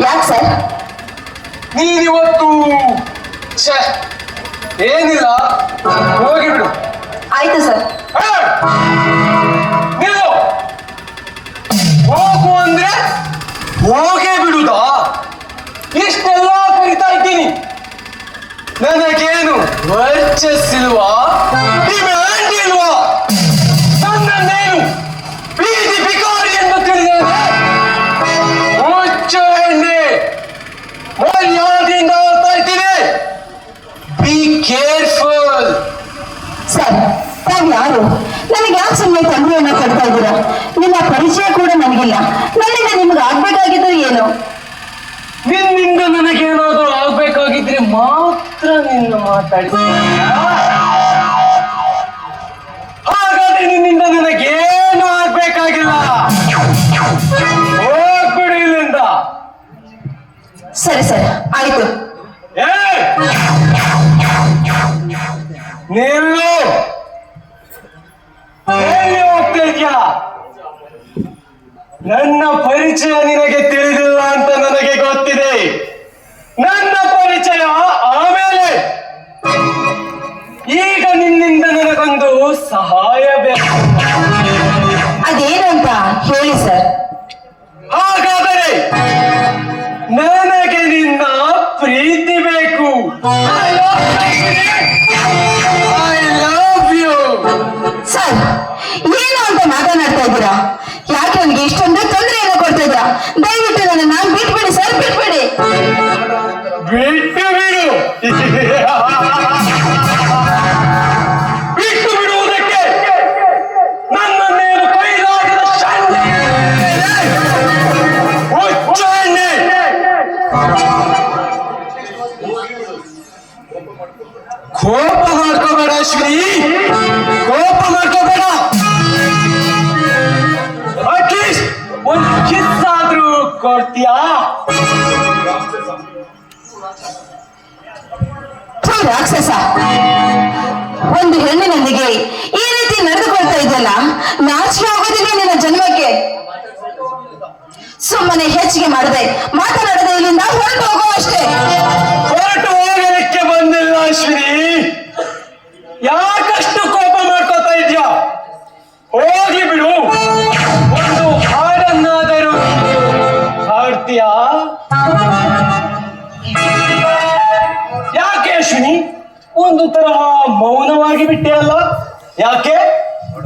ಯಾಕೆ ಸರ್? ನೀನಿವತ್ತು ಏನಿಲ್ಲ, ಹೋಗಿಬಿಡು. ಆಯ್ತು ಸರ್. ನೀನು ಹೋಗು ಅಂದ್ರೆ ಹೋಗೇ ಬಿಡುದಾ? ಇಷ್ಟೆಲ್ಲ ಕರಿತಾ ಇದ್ದೀನಿ, ನನಗೇನು ವರ್ಚಸ್ಸಿಲ್ವಾ, ಡಿಮ್ಯಾಂಡ್ ಇಲ್ವಾ? ನನ್ನನ್ನೇನು ಬೀದಿ ಬಿಕಾರಿ ಎಂದು ತಿಳಿದೇನೆ? ಹುಚ್ಚ ಎಣ್ಣೆ ಮರ್ಯಾದೆಯಿಂದ ಹೇಳ್ತಾ ಇದ್ದೀನಿ, ಬಿ ಕೇರ್ಫುಲ್. ಸರ್, ತಾವು ಯಾರು? ನನಗೆ ಯಾಕೆ ಸುಮ್ಮನೆ ತೊಂದರೆಯನ್ನ ಕೊಡ್ತಾ ಇದ್ದೀರಾ? ನಿಮ್ಮ ಪರಿಚಯ ಕೂಡ ನನಗಿಲ್ಲ. ನನ್ನಿಂದ ನಿಮ್ಗೆ ಆಗ್ಬೇಕಾಗಿದ್ದು ಏನು? ನಿನ್ನಿಂದ ನನಗೇನಾದ್ರೂ ಆಗ್ಬೇಕಾಗಿದ್ರೆ ಮಾತ್ರ ನಿನ್ನ ಮಾತಾಡ್ತೀನಿ. ಹಾಗಾದ್ರೆ ನಿನ್ನಿಂದ ನನಗೇನು ಆಗ್ಬೇಕಾಗಿಲ್ಲ, ಹೋಗ್ಬಿಡು ಇಲ್ಲಿಂದ. ಸರಿ ಸರ್, ಆಯ್ತು. ನಿಲ್ಲು, ಎಲ್ಲಿ ಹೋಗ್ತಾ ಇದ್ಯಾ? ನನ್ನ ಪರಿಚಯ ನಿನಗೆ ತಿಳಿದಿಲ್ಲ ಅಂತ ನನಗೆ ಗೊತ್ತಿದೆ. ನನ್ನ ಪರಿಚಯ ಆಮೇಲೆ. ಈಗ ನಿನ್ನಿಂದ ನನಗೊಂದು ಸಹಾಯ ಬೇಕು. ಅದೇನು ಅಂತ ಹೇಳಿ ಸರ್. ಹಾಗಾದರೆ ನನಗೆ ನಿನ್ನ ಪ್ರೀತಿ ಬೇಕು. I love you. ಸರ್, ಏನು ಅಂತ ಮಾತನಾಡ್ತಾ ಇದ್ದೀರಾ? ಯಾಕೆ ನನಗೆ ಇಷ್ಟೊಂದು ತೊಂದರೆಯನ್ನು ಕೊಡ್ತಾ ಇದ್ದೀರಾ? ದಯವಿಟ್ಟು ನನ್ನ ಬಿಟ್ಬಿಡಿ ಸರ್, ಬಿಟ್ಬಿಡಿ. ಬಿಟ್ಟು ಬಿಡು. ಬಿಟ್ಟು ಬಿಡುವುದಕ್ಕೆ ನನ್ನನ್ನೇನು ಕೈಲಾಗಿದ ಹುಚ್ಚಣ್ಣೆ. ಕೋಪ ಮಾಡ್ಕೋಬೇಡ ಶ್ರೀ, ಕೋಪ ಮಾಡ್ಕೋಬೇಡ. ಅಟ್ಲೀಸ್ಟ್ ಒಂದು ಕಿಸ್ ಆದ್ರೂ ಕೊಡ್ತೀಯಾ? ರಾಕ್ಷಸ, ಒಂದು ಹೆಣ್ಣಿನೊಂದಿಗೆ ಈ ರೀತಿ ನಡೆದುಕೊಳ್ತಾ ಇದೆಯಲ್ಲ, ನಾಚಿಕೆ ಆಗೋದಿಲ್ಲ ನಿನ್ನ ಜನ್ಮಕ್ಕೆ. ಸುಮ್ಮನೆ ಹೆಚ್ಚಿಗೆ ಮಾಡದೆ ಮಾತನಾಡದೆ ಇಲ್ಲಿಂದ ಹೊರಟು ಹೋಗೋ ಅಷ್ಟೇ. ಹೊರಟು ಹೋಗಲಿಕ್ಕೆ ಬಂದಿಲ್ಲ ಶ್ರೀ, ಯಾಕಷ್ಟು ಕೋಪ ಮಾಡ್ಕೋತಾ ಇದ್ಯಾ? ಹೋಗಿ ಬಿಡು. ಒಂದು ಹಾಡನ್ನಾದರೂ ಹಾಡ್ತೀಯಾ? ಯಾಕೆ ಅಶ್ವಿನಿ ಒಂದು ತರಹ ಮೌನವಾಗಿ ಬಿಟ್ಟೆ ಅಲ್ಲ? ಯಾಕೆ?